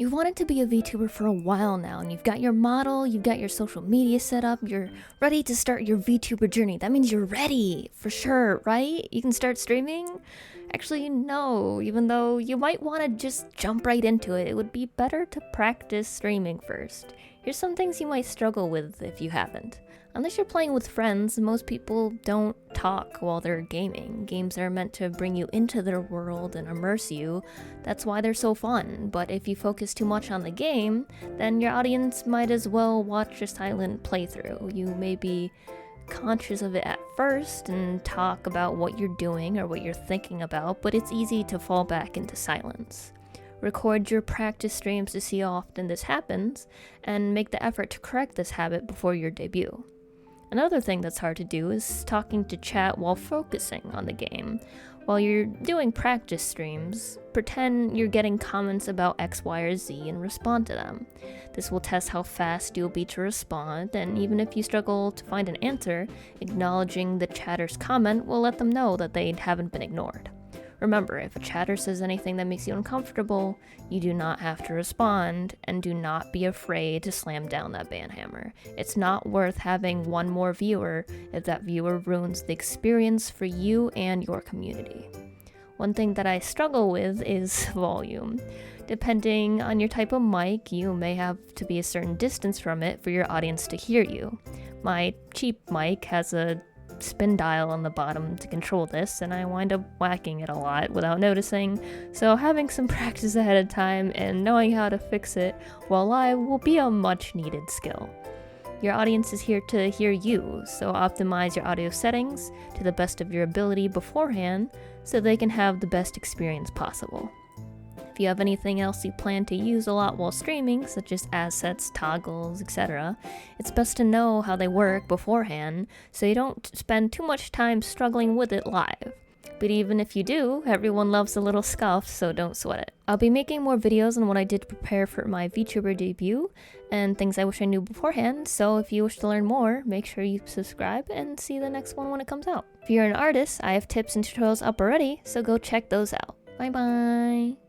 You've wanted to be a VTuber for a while now, and you've got your model, you've got your social media set up, you're ready to start your VTuber journey. That means you're ready, for sure, right? You can start streaming? Actually, no, even though you might want to just jump right into it, it would be better to practice streaming first. Here's some things you might struggle with if you haven't. Unless you're playing with friends, most people don't talk while they're gaming. Games are meant to bring you into their world and immerse you. That's why they're so fun. But if you focus too much on the game, then your audience might as well watch a silent playthrough. You may be conscious of it at first and talk about what you're doing or what you're thinking about, but it's easy to fall back into silence. Record your practice streams to see how often this happens, and make the effort to correct this habit before your debut. Another thing that's hard to do is talking to chat while focusing on the game. While you're doing practice streams, pretend you're getting comments about X, Y, or Z and respond to them. This will test how fast you'll be to respond, and even if you struggle to find an answer, acknowledging the chatter's comment will let them know that they haven't been ignored. Remember, if a chatter says anything that makes you uncomfortable, you do not have to respond, and do not be afraid to slam down that ban hammer. It's not worth having one more viewer if that viewer ruins the experience for you and your community. One thing that I struggle with is volume. Depending on your type of mic, you may have to be a certain distance from it for your audience to hear you. My cheap mic has a spin dial on the bottom to control this, and I wind up whacking it a lot without noticing, so having some practice ahead of time and knowing how to fix it while live will be a much needed skill. Your audience is here to hear you, so optimize your audio settings to the best of your ability beforehand so they can have the best experience possible. If you have anything else you plan to use a lot while streaming, such as assets, toggles, etc., it's best to know how they work beforehand so you don't spend too much time struggling with it live. But even if you do, everyone loves a little scuff, so don't sweat it. I'll be making more videos on what I did to prepare for my VTuber debut and things I wish I knew beforehand, so if you wish to learn more, make sure you subscribe and see the next one when it comes out. If you're an artist, I have tips and tutorials up already, so go check those out. Bye bye!